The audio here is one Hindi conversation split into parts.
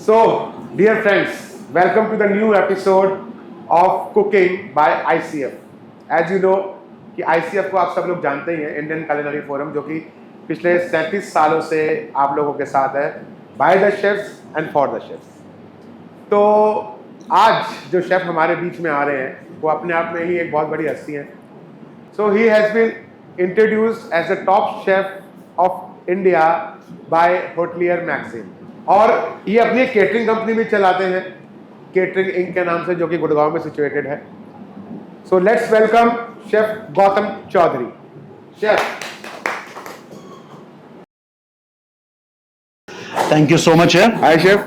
So, dear friends, welcome to the new episode of Cooking by ICF. As you know कि ICF को आप सब लोग जानते ही हैं, इंडियन culinary फोरम, जो कि पिछले 37 सालों से आप लोगों के साथ है, by the chefs and for the chefs. तो आज जो शेफ हमारे बीच में आ रहे हैं वो अपने आप में ही एक बहुत बड़ी हस्ती हैं. So he has been introduced as the top chef of India by Hotelier magazine. और ये अपनी केटरिंग कंपनी भी चलाते हैं, केटरिंग इंक के नाम से, जो कि गुड़गांव में सिचुएटेड है. So let's welcome chef Gautam Chaudhary. Chef, thank you so much है. Hi chef.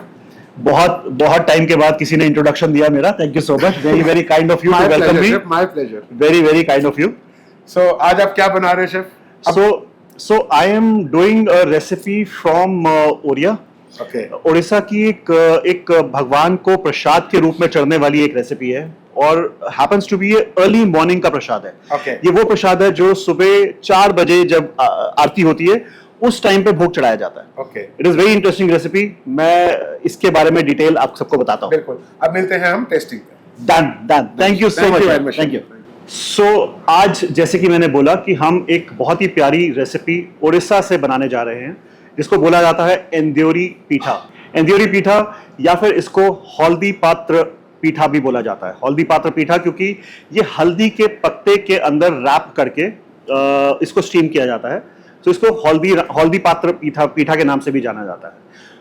बहुत बहुत टाइम के बाद किसी ने इंट्रोडक्शन दिया मेरा. Thank you so much. Very very kind of you to welcome me. My pleasure. Very very kind of you. So आज आप क्या बना रहे हैं chef? So I am doing a recipe from Oriya. Okay. Orissa की एक भगवान को प्रसाद के रूप में चढ़ने वाली एक रेसिपी है और happens to be early morning का प्रसाद है. Okay. ये वो प्रसाद है जो सुबह 4 बजे जब आरती होती है उस टाइम पे भोग चढ़ाया जाता है. Okay. It is very interesting recipe. मैं इसके बारे में डिटेल आप सबको बताता हूँ. बिल्कुल. अब मिलते हैं हम टेस्टिंग पे. Done done. Thank you so much. Thank you. So आज जैसे कि मैंने बोला कि हम एक बहुत ही प्यारी रेसिपी उड़ीसा से बनाने जा रहे हैं जिसको बोला जाता है एंद्योरी पीठा. एंद्योरी पीठा या फिर इसको हल्दी पात्र पीठा भी बोला जाता है. हल्दी पात्र पीठा क्योंकि ये हल्दी के पत्ते के अंदर रैप करके इसको स्टीम किया जाता है. तो इसको हल्दी पात्र पीठा के नाम से भी जाना जाता है.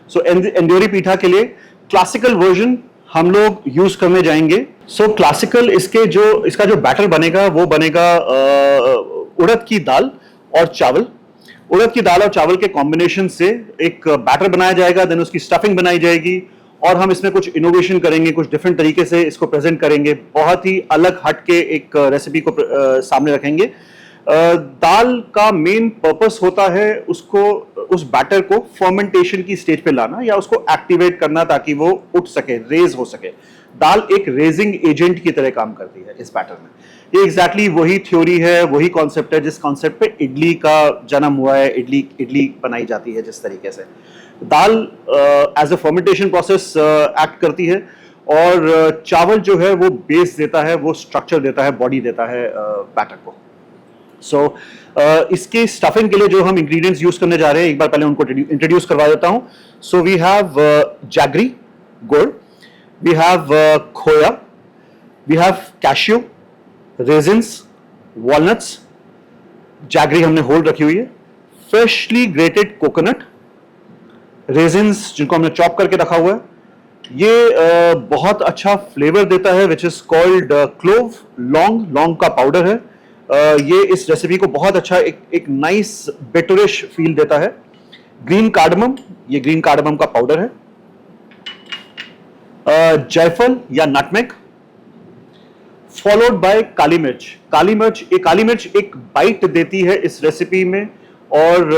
सो एंद्योरी पीठा के लिए क्लासिकल वर्जन हम लोग यूज करने जाएंगे. सो क्लासिकल इसका जो बैटर बनेगा वो बनेगा उड़द की दाल और चावल. उड़द की दाल और चावल के कॉम्बिनेशन से एक बैटर बनाया जाएगा. देन उसकी स्टफिंग बनाई जाएगी और हम इसमें कुछ इनोवेशन करेंगे, कुछ डिफरेंट तरीके से इसको प्रेजेंट करेंगे. बहुत ही अलग हट के एक रेसिपी को सामने रखेंगे. दाल का मेन पर्पस होता है उसको, उस बैटर को फर्मेंटेशन की स्टेज पे लाना या उसको एक्टिवेट करना ताकि वो उठ सके, रेज हो सके. दाल एक रेजिंग एजेंट की तरह काम करती है इस बैटर में. ये एग्जैक्टली वही थ्योरी है, वही कॉन्सेप्ट है जिस कॉन्सेप्ट पे इडली का जन्म हुआ है. इडली बनाई जाती है जिस तरीके से. Dal as a fermentation process act करती है और चावल जो है वो बेस देता है, वो स्ट्रक्चर देता है, बॉडी देता है बैटर को. सो इसके स्टफिंग के लिए जो हम इंग्रेडिएंट्स यूज करने जा रहे हैं एक बार पहले उनको इंट्रोड्यूस करवा देता हूं. So we have jaggery gur, we have khoya, we have cashews, raisins, walnuts. Jaggery हमने होल रखी हुई है. फ्रेशली ग्रेटेड कोकोनट, रेजिन्स जिनको हमने चॉप करके रखा हुआ है. ये बहुत अच्छा फ्लेवर देता है विच इज कॉल्ड क्लोव. लौंग का पाउडर है. ये इस रेसिपी को बहुत अच्छा एक नाइस बिटरिश फील देता है. ग्रीन कार्डमम, ये ग्रीन कार्डमम का पाउडर है. जायफल या नटमेग, फॉलोड बाय काली मिर्च. काली मिर्च एक बाइट देती है इस रेसिपी में और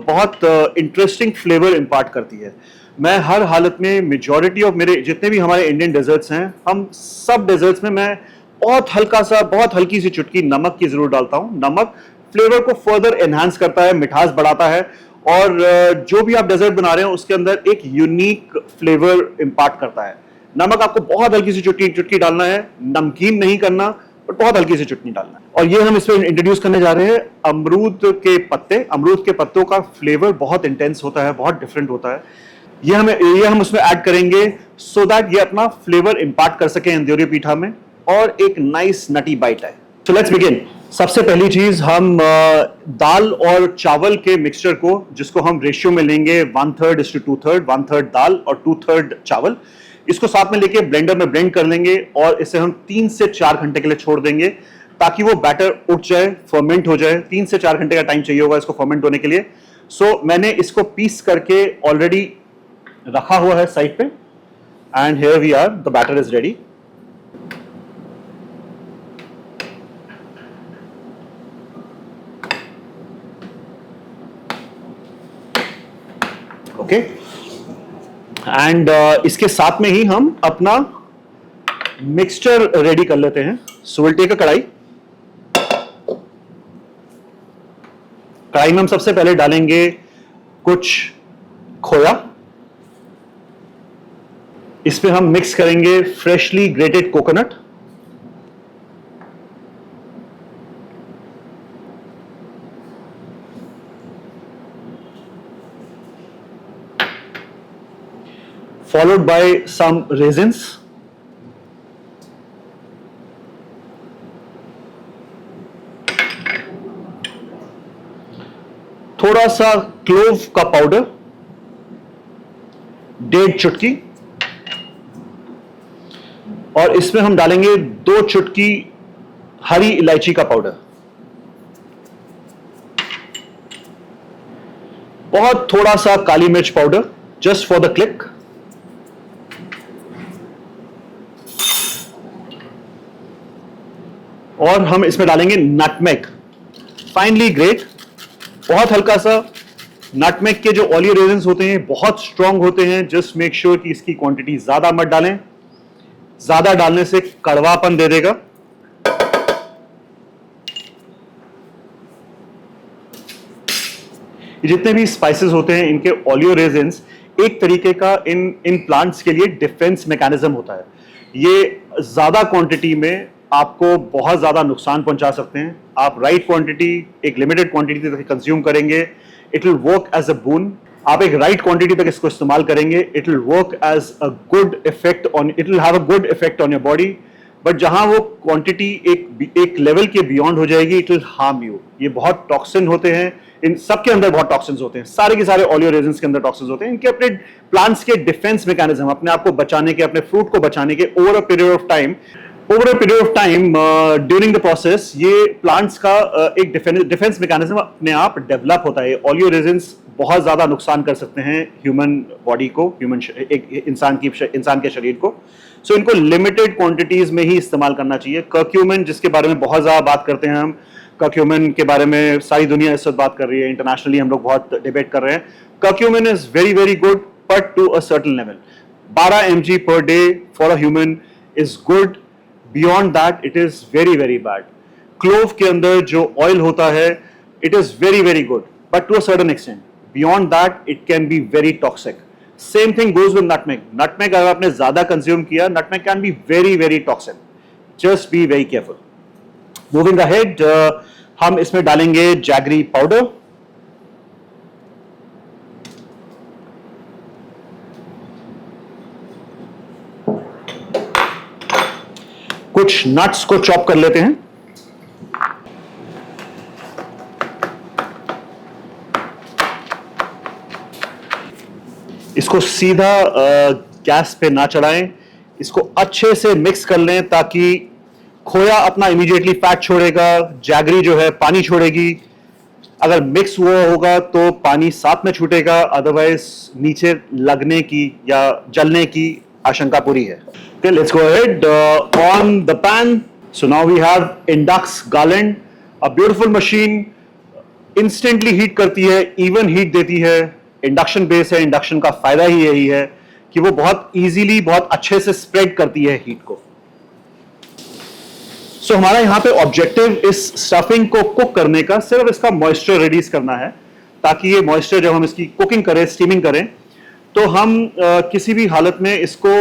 बहुत इंटरेस्टिंग फ्लेवर इंपार्ट करती है. मैं हर हालत में मेजॉरिटी ऑफ मेरे जितने भी हमारे इंडियन डेजर्ट्स हैं, हम सब डेजर्ट्स में मैं बहुत हल्की सी चुटकी नमक की जरूर डालता हूं. नमक फ्लेवर को फर्दर एनहांस करता है, मिठास बढ़ाता है और जो भी आप डेजर्ट बना रहे हो उसके अंदर एक यूनिक फ्लेवर इंपार्ट करता है. नमक आपको बहुत हल्की सी चुटकी डालना है, नमकीन नहीं करना, बट बहुत हल्की सी चुटकी डालना है. और ये हम इसमें इंट्रोड्यूस करने जा रहे हैं अमरूद के पत्ते. अमरूद के पत्तों का फ्लेवर बहुत इंटेंस होता है, बहुत डिफरेंट होता है. ये हम उसमें ऐड करेंगे सो दैट ये अपना फ्लेवर इंपार्ट कर सके एंद्योरी पीठा में और एक नाइस नटी बाइट है. So let's begin. सबसे पहली चीज हम दाल और चावल के मिक्सचर को, जिसको हम रेशियो में लेंगे 1/3:2/3, 1/3 दाल और 2/3 चावल, इसको साथ में लेके ब्लेंडर में ब्लेंड कर लेंगे और इसे हम 3 से 4 घंटे के लिए छोड़ देंगे ताकि वो बैटर उठ जाए, फर्मेंट हो जाए. 3 से 4 घंटे का टाइम चाहिए होगा इसको फर्मेंट होने के लिए. सो मैंने इसको पीस करके ऑलरेडी रखा हुआ है साइड पे and here we are, the batter is ready. Okay. And इसके साथ में ही हम अपना मिक्सचर रेडी कर लेते हैं. सो विल टेक अ कढ़ाई. कढ़ाई में हम सबसे पहले डालेंगे कुछ खोया, इसमें हम मिक्स करेंगे freshly grated coconut, followed by some raisins, थोड़ा सा क्लोव का पाउडर 1.5 चुटकी, और इसमें हम डालेंगे 2 चुटकी हरी इलायची का पाउडर, बहुत थोड़ा सा काली मिर्च powder just for the click, और हम इसमें डालेंगे नटमेग, फाइनली ग्रेट, बहुत हल्का सा। नटमेग के जो ओलियो रेजिन्स होते हैं बहुत स्ट्रांग होते हैं, जस्ट मेक श्योर कि इसकी क्वांटिटी ज्यादा मत डालें, ज्यादा डालने से कड़वापन दे देगा। जितने भी स्पाइसेस होते हैं इनके ओलियो रेजिन्स एक तरीके का इन प्लांट्स के लिए डिफेंस मैकेनिज्म होता है। ये ज्यादा क्वांटिटी में आपको बहुत ज्यादा नुकसान पहुंचा सकते हैं। आप राइट क्वांटिटी, एक लिमिटेड क्वांटिटी तक कंज्यूम करेंगे, it will work as a boon. आप एक राइट क्वांटिटी तक इसको इस्तेमाल करेंगे, it will work as a good effect on, it will have a good effect on your body. But जहां वो क्वांटिटी एक लेवल के बियॉन्ड हो जाएगी, इट विल हार्म यू। ये बहुत टॉक्सिन होते हैं, इन सबके अंदर बहुत टॉक्सिन्स होते हैं, सारे के सारे ओलियो रेजिन्स के अंदर टॉक्सिन्स होते हैं। इनके अपने प्लांट्स के डिफेंस मैकेनिज्म, अपने आप को बचाने के, अपने फ्रूट को बचाने के, over a period of time during the process ये प्लांट्स का एक डिफेंस मैकेनिज्म अपने आप डेवलप होता है। ओलियो रेजिन्स बहुत ज्यादा नुकसान कर सकते हैं ह्यूमन बॉडी को, एक इंसान के शरीर को। सो इनको लिमिटेड क्वांटिटीज में ही इस्तेमाल करना चाहिए। कर्क्यूमिन, जिसके बारे में बहुत ज्यादा बात करते हैं हम, कर्क्यूमिन के बारे में सारी दुनिया इस वक्त बात कर रही है, इंटरनेशनली हम लोग बहुत डिबेट कर रहे हैं। Curcumin is very very good but to a certain level. 12 mg per day for a human is good, beyond that it is very very bad. Clove के अंदर जो ऑयल होता है it is very very good but to a certain extent, beyond that it can be very toxic. Same thing goes with nutmeg. Nutmeg अगर आपने ज्यादा कंज्यूम किया, nutmeg can be very very toxic, just be very careful. Moving ahead, हम इसमें डालेंगे जैगरी पाउडर, कुछ नट्स को चॉप कर लेते हैं, इसको सीधा गैस पे ना चढ़ाएं, इसको अच्छे से मिक्स कर लें ताकि खोया अपना इमीडिएटली फैट छोड़ेगा, जैगरी जो है पानी छोड़ेगी। अगर मिक्स हुआ होगा तो पानी साथ में छूटेगा, अदरवाइज नीचे लगने की या जलने की आशंका पूरी है। Okay, let's go ahead on the pan. So now we have Indux Garland, a beautiful machine, instantly heat करती है, even heat देती है। इंडक्शन बेस है, इंडक्शन का फायदा ही यही है कि वो बहुत इजीली, बहुत अच्छे से स्प्रेड करती है हीट को। सो हमारा यहाँ पे ऑब्जेक्टिव इस स्टफिंग को कुक करने का सिर्फ इसका मॉइस्चर रिलीज करना है, ताकि ये मॉइस्चर जब हम इसकी कुकिंग करें, स्टीमिंग करें, तो हम किसी भी हालत में इसको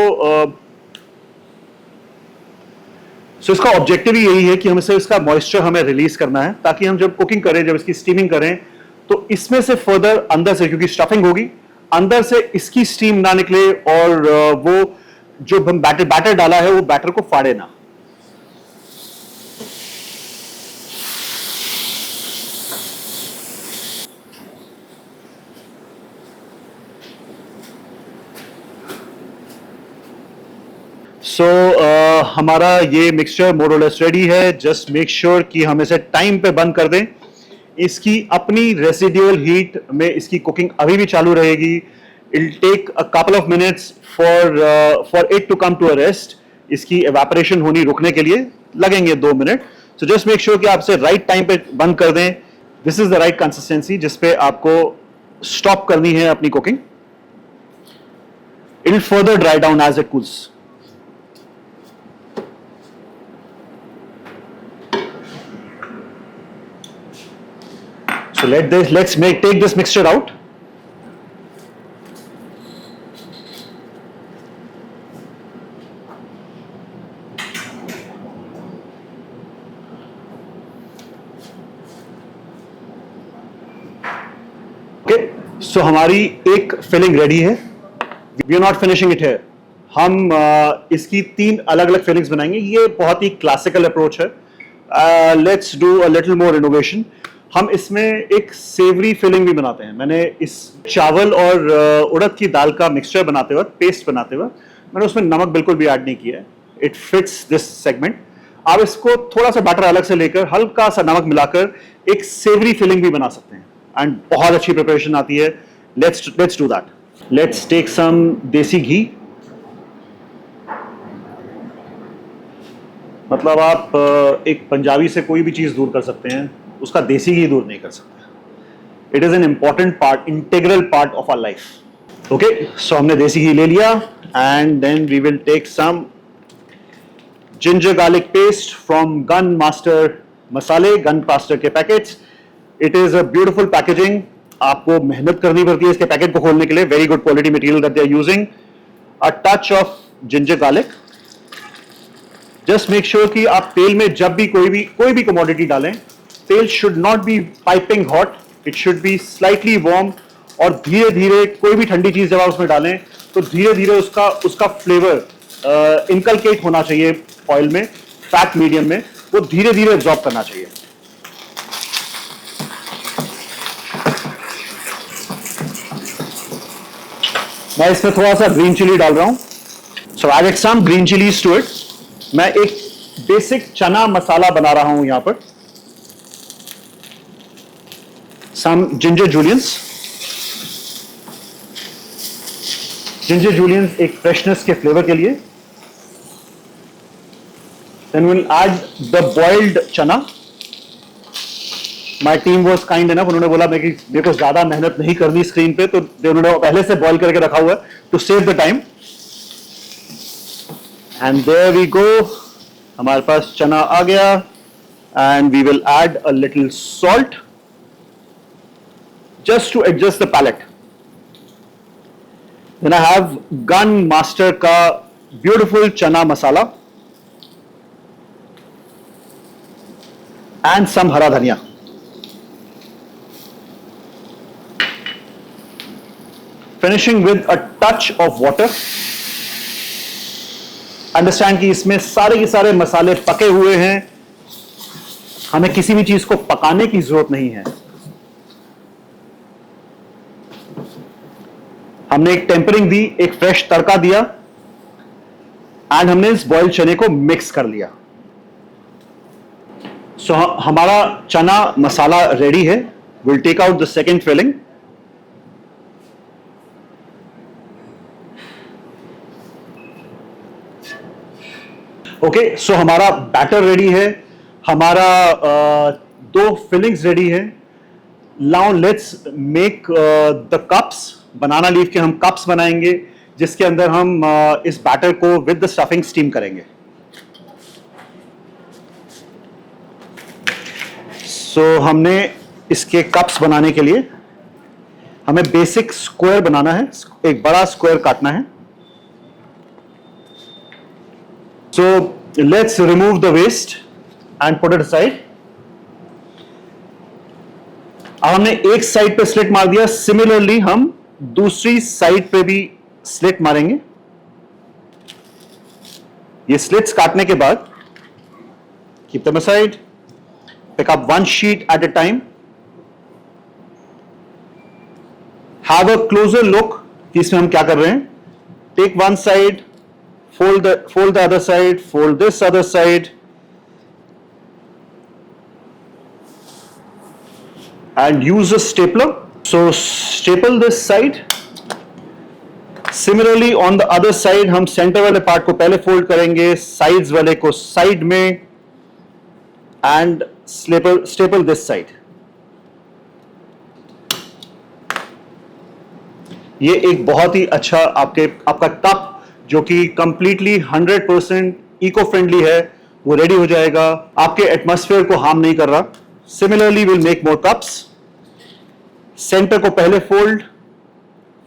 इसका ऑब्जेक्टिव ही यही है कि हमें इसका मॉइस्चर हमें रिलीज करना है, ताकि हम जब कुकिंग करें, जब इसकी स्टीमिंग करें, तो इसमें से फर्दर अंदर से, क्योंकि स्टफिंग होगी, अंदर से इसकी स्टीम ना निकले और वो जो हम बैटर डाला है वो बैटर को फाड़े ना। हमारा ये मिक्सचर मोर और लेस रेडी है। जस्ट मेक श्योर कि हम इसे टाइम पे बंद कर दें। इसकी अपनी रेसिडुअल हीट में इसकी कुकिंग अभी भी चालू रहेगी। It take a couple of minutes for it to come to a rest. इसकी एवापोरेशन होनी रुकने के लिए लगेंगे 2 minute. So just make sure कि आप इसे राइट टाइम पे बंद कर दें। This is the right consistency जिसपे आपको स्टॉप करनी है अपनी cooking. It will further dry down as it cools. So let's take this mixture out. So हमारी एक फिलिंग रेडी है. We are not finishing it है. हम इसकी 3 अलग अलग फिलिंग्स बनाएंगे. ये बहुत ही क्लासिकल अप्रोच है. Let's do a little more innovation. हम इसमें एक सेवरी फिलिंग भी बनाते हैं. मैंने इस चावल और उड़द की दाल का मिक्सचर बनाते वक्त, पेस्ट बनाते वक्त, मैंने उसमें नमक बिल्कुल भी ऐड नहीं किया है. It fits this segment. आप इसको थोड़ा सा बैटर अलग से लेकर हल्का सा नमक मिलाकर एक सेवरी फिलिंग भी बना सकते हैं एंड बहुत अच्छी प्रिपरेशन आती है. Let's do that. Let's take some desi ghee. मतलब आप एक पंजाबी से कोई भी चीज दूर कर सकते हैं, उसका देसी घी दूर नहीं कर सकते. It is an important part, integral part of our life. Okay, so हमने देसी घी ले लिया and then we will take some ginger garlic paste from gun master मसाले, गन मास्टर के packets. It is a beautiful packaging. आपको मेहनत करनी पड़ती है इसके पैकेट को खोलने के लिए. Very good quality material that they are using. A touch of ginger garlic. Just make sure कि आप तेल में जब भी कोई भी कमोडिटी डालें, तेल should not be piping hot. It should be slightly warm. और धीरे धीरे कोई भी ठंडी चीज जब आप उसमें डालें तो धीरे धीरे उसका फ्लेवर इनकलकेट होना चाहिए ऑयल में, फैट मीडियम में. वो धीरे धीरे एब्जॉर्ब करना चाहिए. मैं इसमें थोड़ा सा ग्रीन चिली डाल रहा हूं. So I add some green chillies to it. मैं एक बेसिक चना मसाला बना रहा हूं यहां पर. Some ginger juliennes. Ginger juliennes एक फ्रेशनेस के फ्लेवर के लिए. Then we'll add the boiled chana. My team was kind enough. उन्होंने बोला मेरे को ज्यादा मेहनत नहीं करनी स्क्रीन पे, तो उन्होंने पहले से बॉईल करके रखा हुआ है to save the time. And there we go. हमारे पास चना आ गया. And we will add a little salt just to adjust the palate. Then I have gun master का beautiful chana masala and some hara dhania. Finishing with a touch of water. Understand कि इसमें सारे के सारे मसाले पके हुए हैं. हमें किसी भी चीज को पकाने की जरूरत नहीं है. हमने एक टेम्परिंग दी, एक फ्रेश तड़का दिया एंड हमने इस बॉइल्ड चने को मिक्स कर लिया. सो हमारा चना मसाला रेडी है. Will take out the second filling. Okay, so हमारा बैटर रेडी है. हमारा 2 फिलिंग्स रेडी है. Now let's make the cups. Banana leaf के हम कप्स बनाएंगे जिसके अंदर हम इस बैटर को विद द स्टफिंग स्टीम करेंगे. तो हमने इसके कप्स बनाने के लिए हमें बेसिक स्क्वायर बनाना है. एक बड़ा स्क्वायर काटना है. So let's remove the waste and put it aside. अब हमने एक साइड पे स्लिट मार दिया. सिमिलरली हम दूसरी साइड पे भी स्लिट मारेंगे. ये स्लिट्स काटने के बाद keep them aside. Pick up one sheet at a time. Have a closer look कि इसमें हम क्या कर रहे हैं. Take one side, fold the other side, fold this other side, and use a stapler. So staple this side. Similarly on the other side हम center वाले पार्ट को पहले फोल्ड करेंगे, sides वाले को साइड में, and staple this side. ये एक बहुत ही अच्छा आपका कप जो कि कंप्लीटली 100% इको फ्रेंडली है, वो रेडी हो जाएगा. आपके एटमॉस्फेयर को हार्म नहीं कर रहा. Similarly will make more cups. Centre को पहले fold,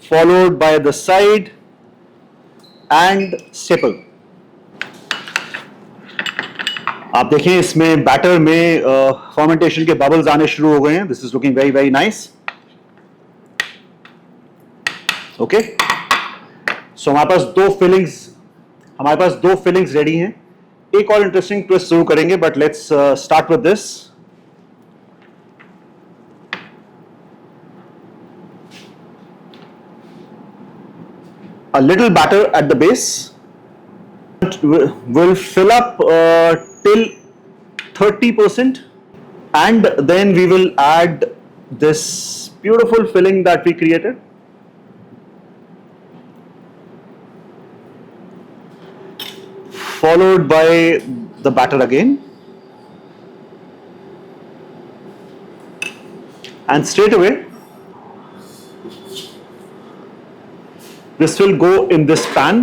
followed by the side and staple. आप देखें इसमें बैटर में फर्मेंटेशन के बबल्स आने शुरू हो गए हैं. This is looking very very nice. Okay, so हमारे पास दो फिलिंग्स रेडी हैं. एक और इंटरेस्टिंग ट्विस्ट जरूर करेंगे, but let's start with this. A little batter at the base will fill up till 30%, and then we will add this beautiful filling that we created. Followed by the batter again, and straight away this will go in this pan.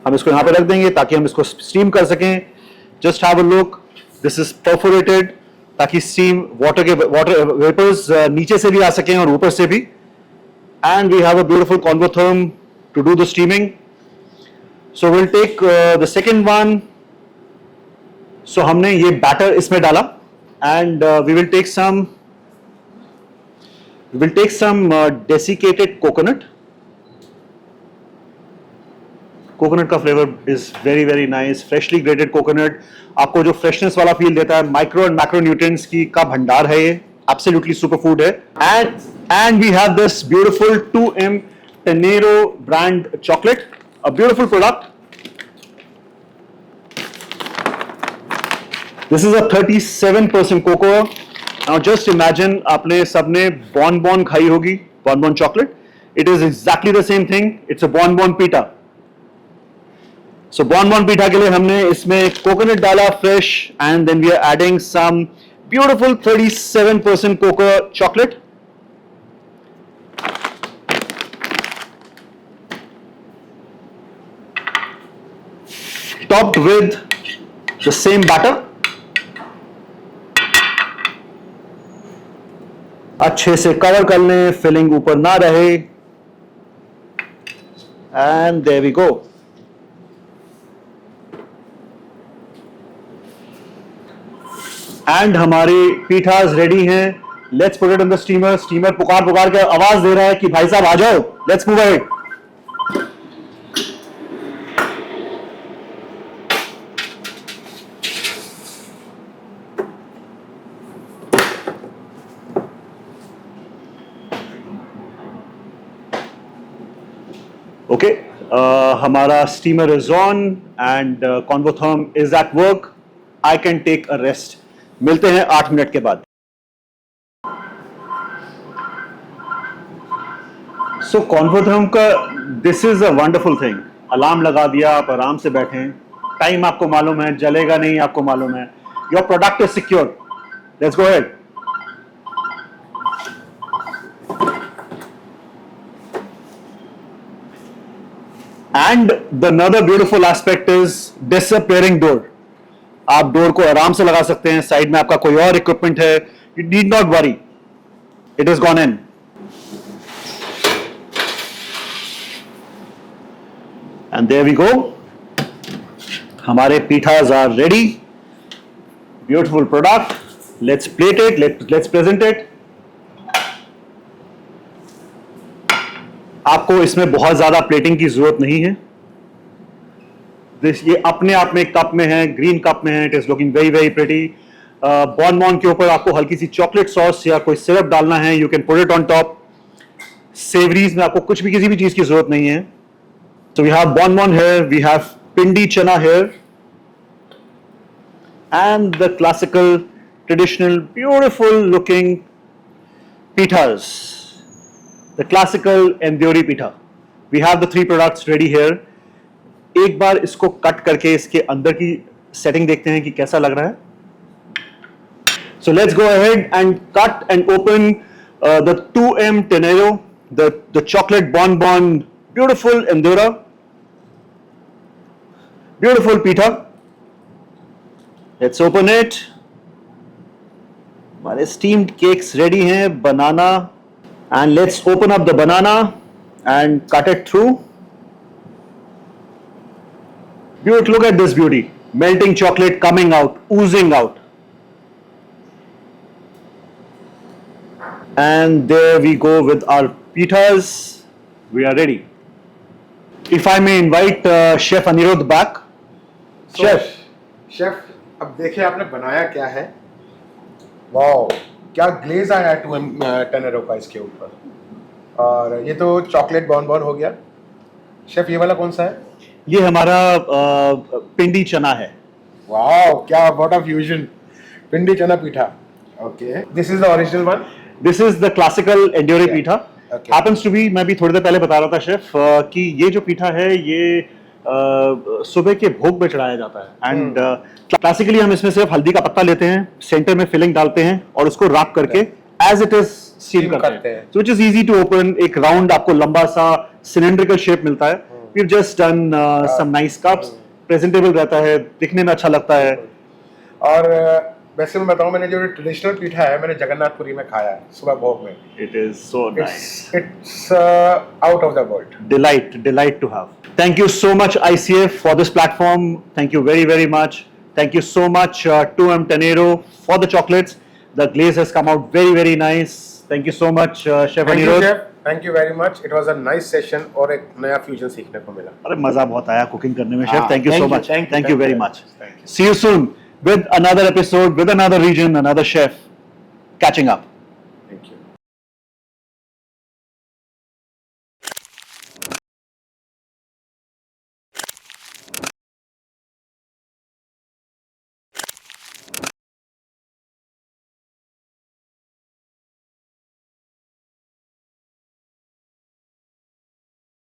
हम इसको यहाँ पे रख देंगे ताकि हम इसको स्टीम कर सकें. Just have a look. This is perforated ताकि स्टीम वाटर वेपर्स नीचे से भी आ सकें और ऊपर से भी. And we have a beautiful convotherm to do the steaming. So we'll take the second one. So हमने ये batter इसमें डाला, and we will take some desiccated coconut. Coconut का flavour is very very nice. Freshly grated coconut आपको जो फ्रेशनेस वाला फील देता है. माइक्रो एंड मैक्रो न्यूट्रिएंट्स की का भंडार है ये. एब्सोल्युटली सुपर फूड है. And we have this beautiful 2M Tenero brand chocolate, a beautiful product. This is a 37% cocoa. Now just imagine आपने सबने bonbon खाई होगी, bonbon chocolate. It is exactly the same thing. It's a bonbon pita. So bonbon pita के लिए हमने इसमें coconut डाला fresh, and then we are adding some beautiful 37% cocoa chocolate. Topped with the same batter. अच्छे से कवर कर लें, फिलिंग ऊपर ना रहे. And there we go. And हमारे पीठास रेडी हैं. Let's put it in the steamer. Steamer पुकार के आवाज दे रहा है कि भाई साहब आ जाओ. Let's move ahead. ओके, हमारा steamer is on and Convotherm is at work. I can take a rest. मिलते हैं 8 मिनट के बाद. सो कॉन्वोथर्म का this is a wonderful thing. Alarm लगा दिया, आप आराम से बैठे. टाइम आपको मालूम है, जलेगा नहीं आपको मालूम है. Your product is secure. Let's go ahead. And the another beautiful aspect is disappearing door. आप डोर को आराम से लगा सकते हैं. साइड में आपका कोई और इक्विपमेंट है, you need not worry, it is gone in. And there we go. हमारे pithas are ready. Beautiful product. Let's plate it, let's present it. आपको इसमें बहुत ज्यादा प्लेटिंग की जरूरत नहीं है. ये अपने आप में एक कप में है, ग्रीन कप में है. It is looking very very pretty. Bourbon के ऊपर आपको हल्की सी चॉकलेट सॉस या कोई सिरप डालना है, you can put it on top. Savouries में आपको कुछ भी किसी भी चीज की जरूरत नहीं है. So we have bonbon here, we have pindi chana here, and the classical traditional beautiful looking pitas, the classical Endiori pita. We have the 3 products ready here. एक बार इसको कट करके इसके अंदर की सेटिंग देखते हैं कि कैसा लग रहा है. So let's go ahead and cut and open the 2M Tenero, the chocolate bonbon, beautiful Endora, beautiful pita. Let's open it. हमारे steamed cakes ready हैं. Banana, and let's open up the banana and cut it through. Beautiful, look at this beauty. Melting chocolate coming out, oozing out. And there we go with our pitas. We are ready. If I may invite Chef Anirudh back. Chef, अब देखिए आपने बनाया क्या है। वाओ, क्या ग्लेज आया है 2M टेनेरो का इसके ऊपर, और ये तो चॉकलेट बॉनबॉन हो गया। शेफ ये वाला कौन सा है? ये हमारा पिंडी चना है। वाओ, क्या what a fusion, pindi chana pitha. Okay, this is the original one. This is the classical एंड्योरी Okay. Pitha. Okay. Happens to be, मैं भी थोड़ी देर पहले बता रहा था शेफ कि ये जो पीठा है ये सुबह के भोग में चढ़ाया जाता है। एंड क्लासिकली हम इसमें सिर्फ हल्दी का पत्ता लेते हैं, सेंटर में फिलिंग डालते हैं और उसको रैप करके एज इट इज स्टीम करते हैं, which is easy to open. एक राउंड आपको लंबा सा सिलेंड्रिकल शेप मिलता है। We have just done some nice cups, presentable रहता है, दिखने में अच्छा लगता है। और वैसे मैं बताऊं, मैंने जो ट्रेडिशनल पीठा है मैंने जगन्नाथपुरी में खाया है सुबह भोग में। It is so nice, It's out of the world. delight to have. Thank you so much ICF for this platform. Thank you very much. Thank you so much 2M Tenero for the chocolates. The glaze has come out very nice. Thank you so much Chef Thank you, Anirudh. chef. Thank you very much. It was a nice session और एक नया फ्यूजन सीखने को मिला। अरे मजा बहुत आया कुकिंग करने में शेफ। हाँ, Thank you so much. Thank you very much. Thank you. See you soon with another episode, with another region, another chef catching up.